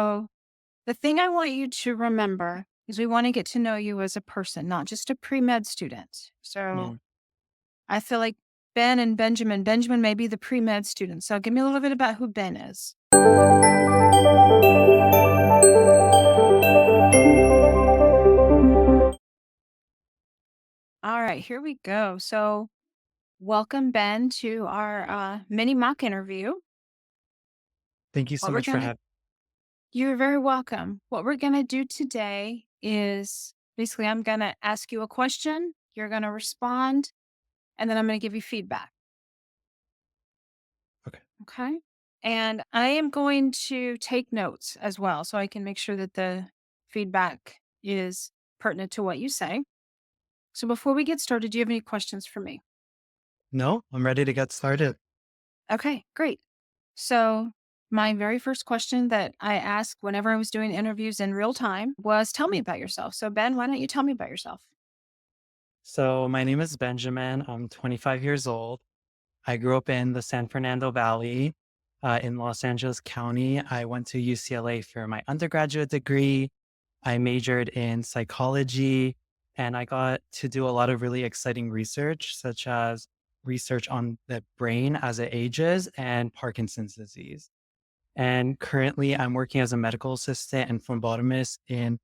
So, the thing I want you to remember is we want to get to know you as a person, not just a pre med student. So, Mm. I feel like Ben and Benjamin may be the pre med student. So, give me a little bit about who Ben is. All right, here we go. So, welcome, Ben, to our mini mock interview. Thank you What so we're much for going to having. You're very welcome. What we're going to do today is basically I'm going to ask you a question, you're going to respond, and then I'm going to give you feedback. Okay. Okay. And I am going to take notes as well so I can make sure that the feedback is pertinent to what you say. So before we get started, do you have any questions for me? No, I'm ready to get started. Okay, great. So, my very first question that I asked whenever I was doing interviews in real time was tell me about yourself. So, Ben, why don't you tell me about yourself? So, my name is Benjamin. I'm 25 years old. I grew up in the San Fernando Valley in Los Angeles County. I went to UCLA for my undergraduate degree. I majored in psychology and I got to do a lot of really exciting research, such as research on the brain as it ages and Parkinson's disease. And currently, I'm working as a medical assistant and phlebotomist in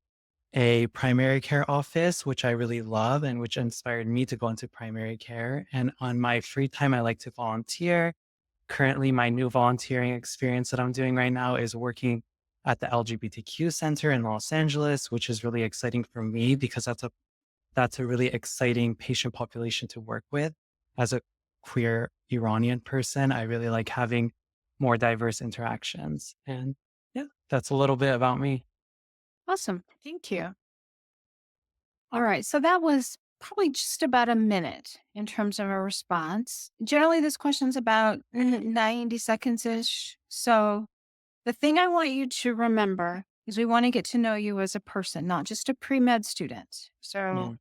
a primary care office, which I really love and which inspired me to go into primary care. And on my free time, I like to volunteer. Currently, my new volunteering experience that I'm doing right now is working at the LGBTQ Center in Los Angeles, which is really exciting for me because that's a really exciting patient population to work with. As a queer Iranian person, I really like having more diverse interactions. And yeah, that's a little bit about me. Awesome. Thank you. All right. So, that was probably just about a minute in terms of a response. Generally, this question's about 90 seconds ish. So, the thing I want you to remember is we want to get to know you as a person, not just a pre med student. So, Mm,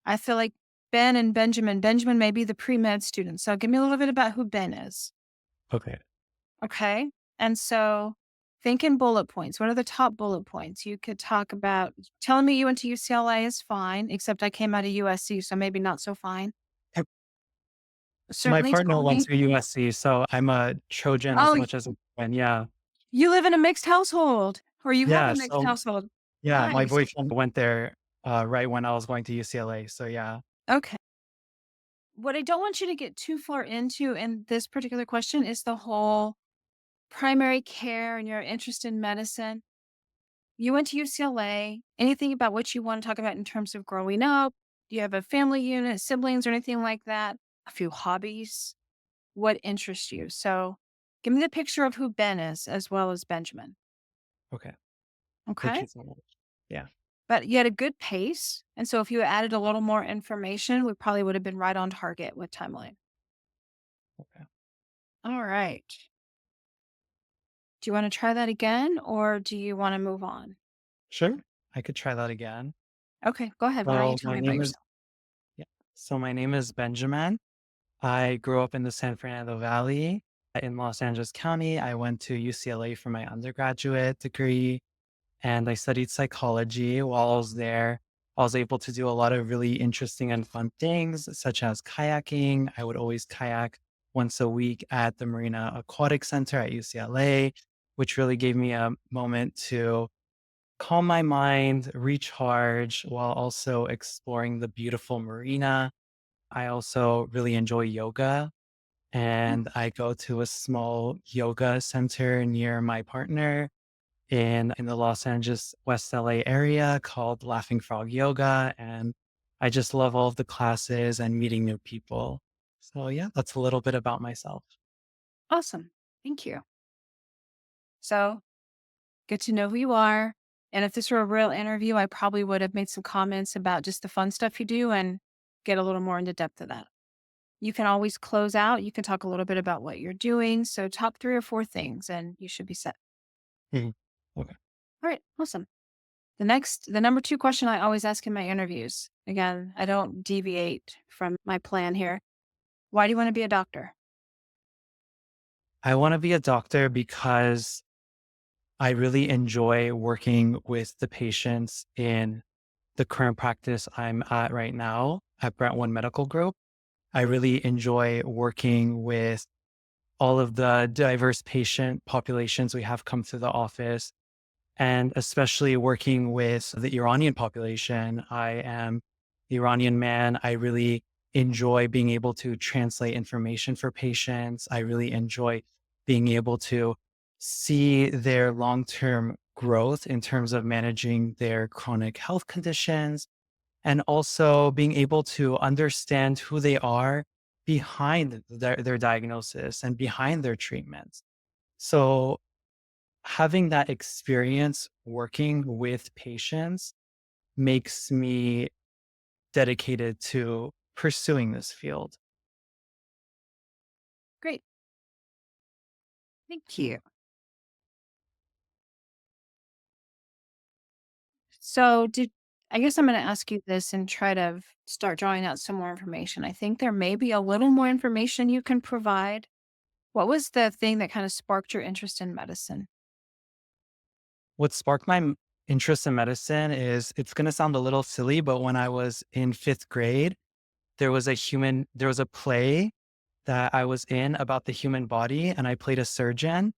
I feel like Ben and Benjamin may be the pre med student. So, give me a little bit about who Ben is. okay. Okay. And so think in bullet points. What are the top bullet points? You could talk about telling me you went to UCLA is fine, except I came out of USC, so maybe not so fine. My Certainly partner tell went me. to USC, so I'm a Trojan as Oh, much as a fan. Yeah. you live in a mixed household or you have a Yeah. mixed So household. yeah, my Nice. boyfriend went there right when I was going to UCLA. So yeah. Okay. What I don't want you to get too far into in this particular question is the whole primary care and your interest in medicine. You went to UCLA. Anything about what you want to talk about in terms of growing up? Do you have a family unit, siblings, or anything like that? A few hobbies? What interests you? So give me the picture of who Ben is as well as Benjamin. Okay. Thank Okay. you so much. Yeah. But you had a good pace. And so if you added a little more information, we probably would have been right on target with timeline. Okay. All right. Do you want to try that again or do you want to move on? Sure. I could try that again. Okay, go ahead. Why don't you So tell my me about name is yourself? yeah. So my name is Benjamin. I grew up in the San Fernando Valley in Los Angeles County. I went to UCLA for my undergraduate degree and I studied psychology. While I was there, I was able to do a lot of really interesting and fun things, such as kayaking. I would always kayak once a week at the Marina Aquatic Center at UCLA, which really gave me a moment to calm my mind, recharge while also exploring the beautiful marina. I also really enjoy yoga and I go to a small yoga center near my partner in the Los Angeles, West LA area called Laughing Frog Yoga. And I just love all of the classes and meeting new people. So, yeah, that's a little bit about myself. Awesome. Thank you. So good to know who you are. And if this were a real interview, I probably would have made some comments about just the fun stuff you do and get a little more into depth of that. You can always close out. You can talk a little bit about what you're doing. So, top three or four things, and you should be set. Mhm. Okay. All right. Awesome. The number two question I always ask in my interviews again, I don't deviate from my plan here. Why do you want to be a doctor? I want to be a doctor because I really enjoy working with the patients in the current practice I'm at right now at Brentwood Medical Group. I really enjoy working with all of the diverse patient populations we have come to the office, and especially working with the Iranian population. I am Iranian man. I really enjoy being able to translate information for patients. I really enjoy being able to see their long-term growth in terms of managing their chronic health conditions and also being able to understand who they are behind their diagnosis and behind their treatments. So having that experience working with patients makes me dedicated to pursuing this field. Great. Thank you. So, did I guess I'm going to ask you this and try to start drawing out some more information. I think there may be a little more information you can provide. What was the thing that kind of sparked your interest in medicine? What sparked my interest in medicine is it's going to sound a little silly, but when I was in fifth grade, there was a play that I was in about the human body, and I played a surgeon.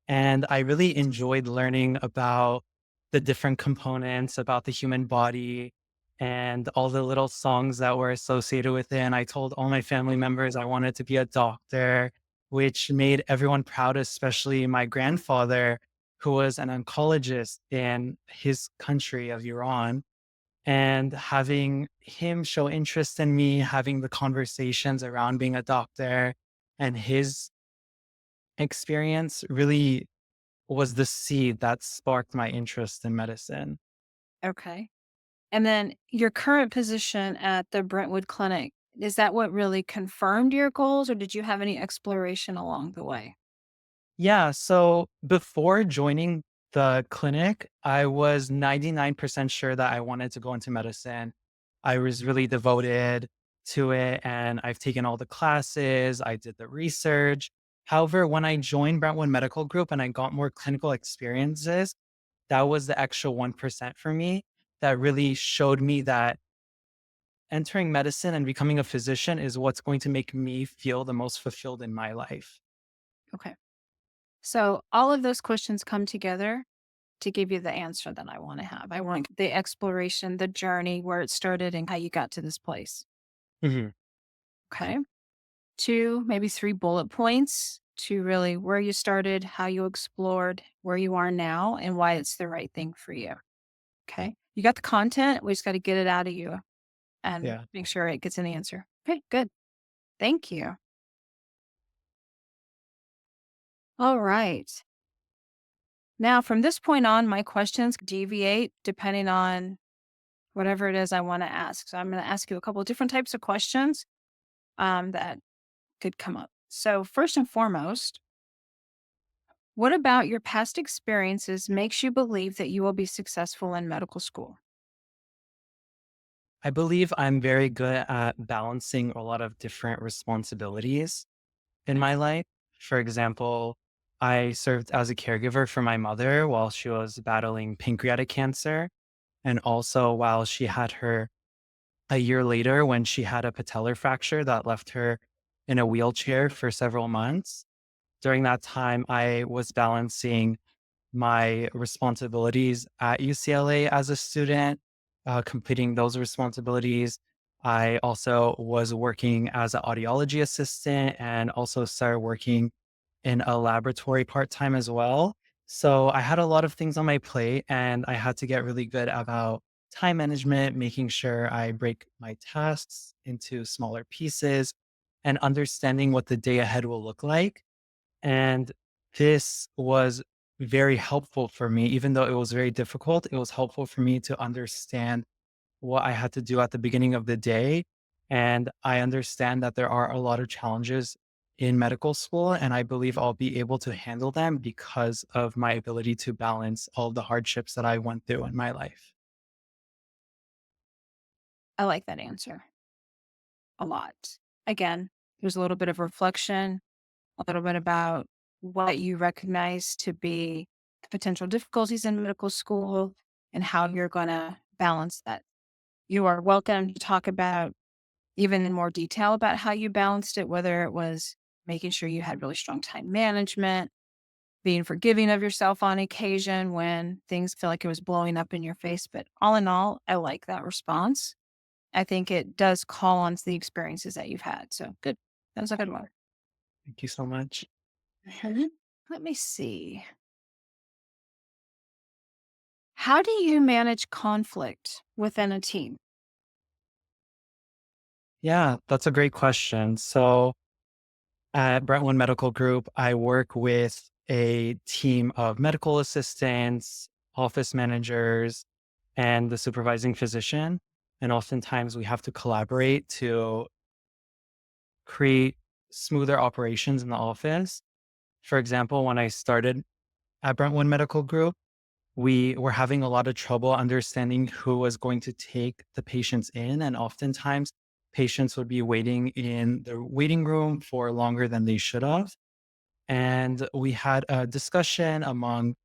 And I really enjoyed learning about the different components about the human body and all the little songs that were associated with it. And I told all my family members I wanted to be a doctor, which made everyone proud, especially my grandfather, who was an oncologist in his country of Iran. And having him show interest in me, having the conversations around being a doctor and his experience really was the seed that sparked my interest in medicine. Okay. And then your current position at the Brentwood Clinic, is that what really confirmed your goals or did you have any exploration along the way? Yeah, so before joining the clinic, I was 99% sure that I wanted to go into medicine. I was really devoted to it and I've taken all the classes, I did the research. However, when I joined Brentwood Medical Group and I got more clinical experiences, that was the extra 1% for me that really showed me that entering medicine and becoming a physician is what's going to make me feel the most fulfilled in my life. Okay. So all of those questions come together to give you the answer that I want to have. I want the exploration, the journey, where it started and how you got to this place. Mhm. Okay. Two, maybe three bullet points to really where you started, how you explored, where you are now, and why it's the right thing for you. Okay. You got the content. We just got to get it out of you and Yeah. make sure it gets an answer. Okay. Good. Thank you. All right. Now, from this point on, my questions deviate depending on whatever it is I want to ask. So I'm going to ask you a couple of different types of questions that could come up. So, first and foremost, what about your past experiences makes you believe that you will be successful in medical school? I believe I'm very good at balancing a lot of different responsibilities in Okay. my life. For example, I served as a caregiver for my mother while she was battling pancreatic cancer, and also while she had her a year later when she had a patellar fracture that left her in a wheelchair for several months. During that time, I was balancing my responsibilities at UCLA as a student, completing those responsibilities. I also was working as an audiology assistant and also started working in a laboratory part time as well. So I had a lot of things on my plate and I had to get really good about time management, making sure I break my tasks into smaller pieces and understanding what the day ahead will look like. And this was very helpful for me, even though it was very difficult. It was helpful for me to understand what I had to do at the beginning of the day. And I understand that there are a lot of challenges in medical school, and I believe I'll be able to handle them because of my ability to balance all the hardships that I went through in my life. I like that answer a lot. Again, there's a little bit of reflection, a little bit about what you recognize to be the potential difficulties in medical school and how you're going to balance that. You are welcome to talk about even in more detail about how you balanced it, whether it was making sure you had really strong time management, being forgiving of yourself on occasion when things feel like it was blowing up in your face. But all in all, I like that response. I think it does call on the experiences that you've had. So good. That was a good one. Thank you so much. Mhm. Let me see. How do you manage conflict within a team? Yeah, that's a great question. So at Brentwood Medical Group, I work with a team of medical assistants, office managers, and the supervising physician. And oftentimes we have to collaborate to create smoother operations in the office. For example, when I started at Brentwood Medical Group, we were having a lot of trouble understanding who was going to take the patients in. And oftentimes, patients would be waiting in the waiting room for longer than they should have. And we had a discussion among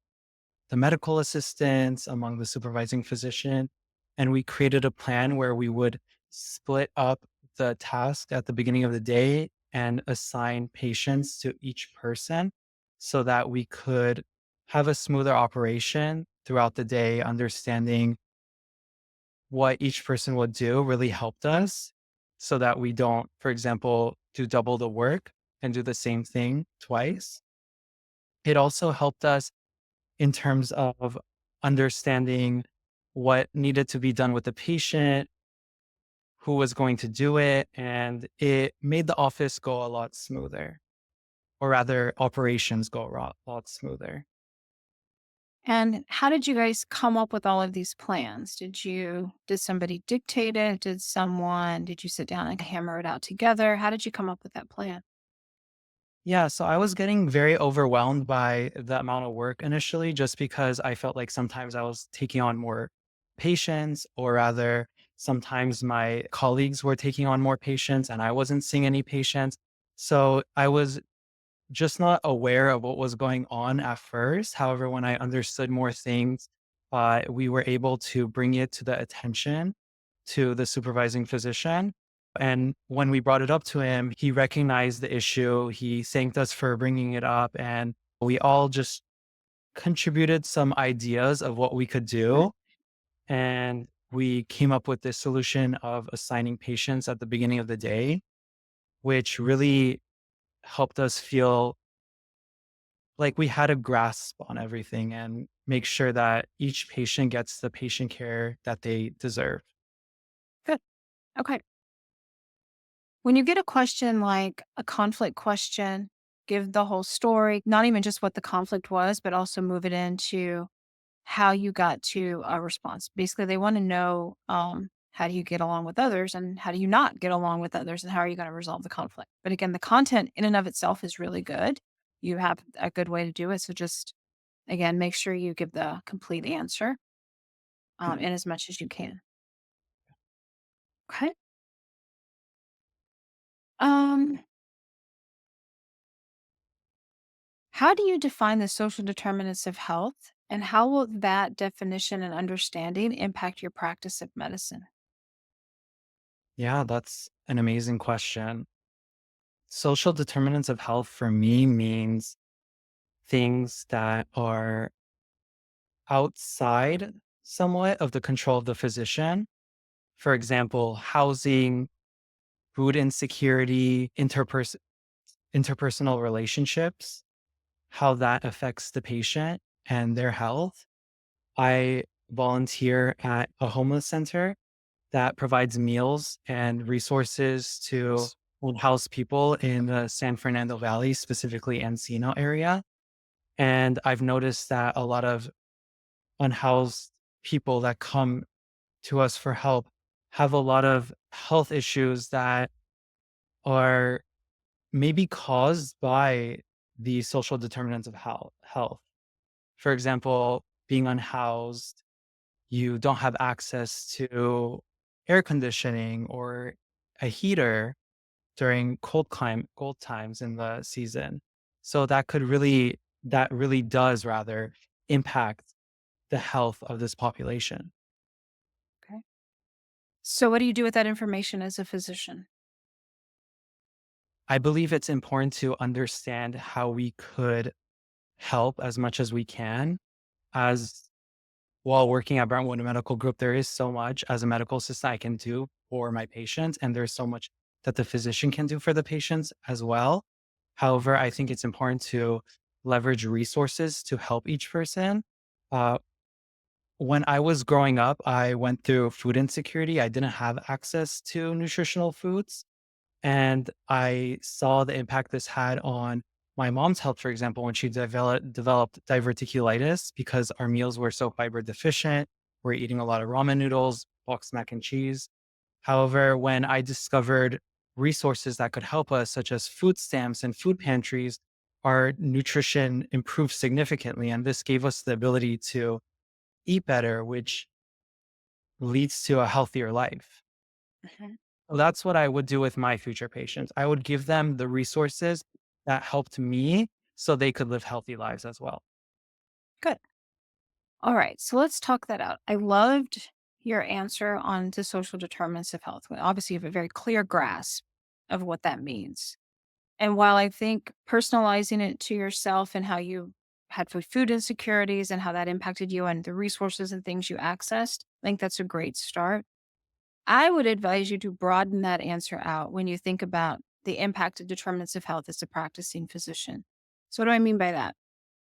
the medical assistants, among the supervising physician, and we created a plan where we would split up the task at the beginning of the day and assign patients to each person so that we could have a smoother operation throughout the day. Understanding what each person would do really helped us so that we don't, for example, do double the work and do the same thing twice. It also helped us in terms of understanding what needed to be done with the patient, who was going to do it, and it made the office go a lot smoother, or rather, operations go lot smoother. And how did you guys come up with all of these plans? Did somebody dictate it? Did you sit down and hammer it out together? How did you come up with that plan? Yeah, so I was getting very overwhelmed by the amount of work initially, just because I felt like sometimes I was taking on more patients, or rather, sometimes my colleagues were taking on more patients and I wasn't seeing any patients. So I was just not aware of what was going on at first. However, when I understood more things, we were able to bring it to the attention to the supervising physician. And when we brought it up to him, he recognized the issue. He thanked us for bringing it up. And we all just contributed some ideas of what we could do. And we came up with this solution of assigning patients at the beginning of the day, which really helped us feel like we had a grasp on everything and make sure that each patient gets the patient care that they deserve. Good. Okay. When you get a question like a conflict question, give the whole story, not even just what the conflict was, but also move it into how you got to a response. Basically, they want to know how do you get along with others and how do you not get along with others and how are you going to resolve the conflict. But again, the content in and of itself is really good. You have a good way to do it. So just again, make sure you give the complete answer in as much as you can. Okay. Um, how do you define the social determinants of health, and how will that definition and understanding impact your practice of medicine? Yeah, that's an amazing question. Social determinants of health for me means things that are outside somewhat of the control of the physician. For example, housing, food insecurity, interpersonal relationships, how that affects the patient and their health. I volunteer at a homeless center that provides meals and resources to house people in the San Fernando Valley, specifically Encino area. And I've noticed that a lot of unhoused people that come to us for help have a lot of health issues that are maybe caused by the social determinants of health. For example, being unhoused, you don't have access to air conditioning or a heater during cold times in the season. So that really does rather impact the health of this population. Okay. So what do you do with that information as a physician? I believe it's important to understand how we could help as much as we can. As while working at Brentwood Medical Group, there is so much as a medical assistant I can do for my patients, and there's so much that the physician can do for the patients as well. However, I think it's important to leverage resources to help each person. Uh, when I was growing up, I went through food insecurity. I didn't have access to nutritional foods. And I saw the impact this had on my mom's health, for example, when she developed diverticulitis because our meals were so fiber deficient. We're eating a lot of ramen noodles, boxed mac and cheese. However, when I discovered resources that could help us, such as food stamps and food pantries, our nutrition improved significantly. And this gave us the ability to eat better, which leads to a healthier life. Mhm. So that's what I would do with my future patients. I would give them the resources that helped me so they could live healthy lives as well. Good. All right. So let's talk that out. I loved your answer on the social determinants of health. Well, obviously, you have a very clear grasp of what that means. And while I think personalizing it to yourself and how you had food insecurities and how that impacted you and the resources and things you accessed, I think that's a great start. I would advise you to broaden that answer out when you think about the impact of determinants of health as a practicing physician. So, what do I mean by that?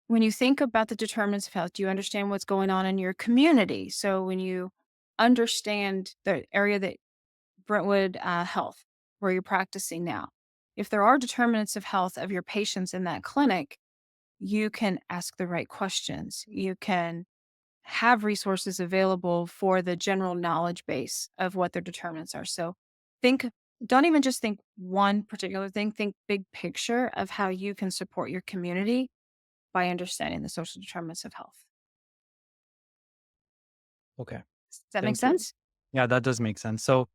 When you think about the determinants of health, do you understand what's going on in your community? So, when you understand the area that Brentwood Health, where you're practicing now, if there are determinants of health of your patients in that clinic, you can ask the right questions. You can have resources available for the general knowledge base of what their determinants are. So think don't even just think one particular thing, think big picture of how you can support your community by understanding the social determinants of health. Okay. Does that make Thank you. sense? Yeah, that does make sense. So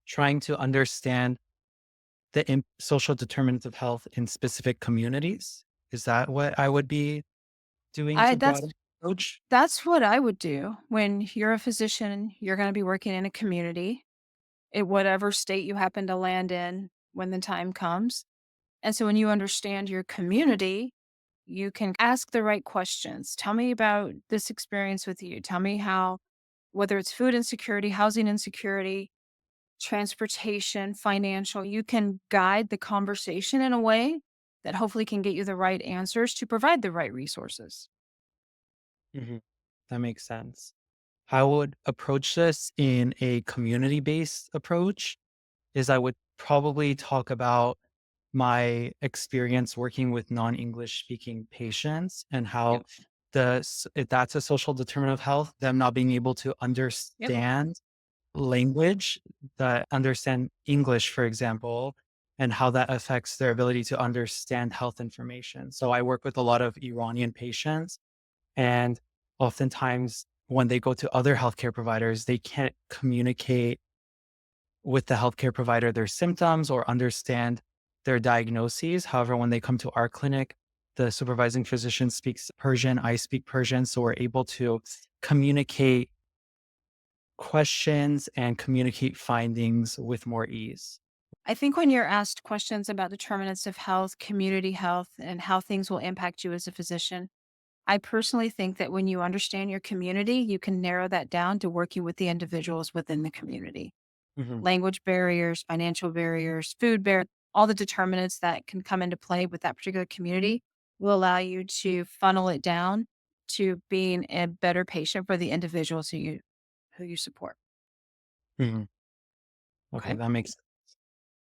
trying to understand the social determinants of health in specific communities, is that what I would be doing I to broaden that's the approach? that's what I would do. When you're a physician, you're going to be working in a community in whatever state you happen to land in when the time comes. And so when you understand your community, you can ask the right questions. Tell me about this experience with you. Tell me how, whether it's food insecurity, housing insecurity, transportation, financial, you can guide the conversation in a way that hopefully can get you the right answers to provide the right resources. Mhm. That makes sense. I would approach this in a community based approach is I would probably talk about my experience working with non-English speaking patients and how Yep. if that's a social determinant of health, them not being able to Yep. understand language, that understand English, for example, and how that affects their ability to understand health information. So I work with a lot of Iranian patients, and oftentimes when they go to other healthcare providers, they can't communicate with the healthcare provider their symptoms or understand their diagnoses. However, when they come to our clinic, the supervising physician speaks Persian, I speak Persian, so we're able to communicate questions and communicate findings with more ease. I think when you're asked questions about determinants of health, community health, and how things will impact you as a physician, I personally think that when you understand your community, you can narrow that down to working with the individuals within the community. Mhm, Language barriers, financial barriers, food barriers, all the determinants that can come into play with that particular community will allow you to funnel it down to being a better patient for the individuals who you support. mhm. Okay, Okay. that makes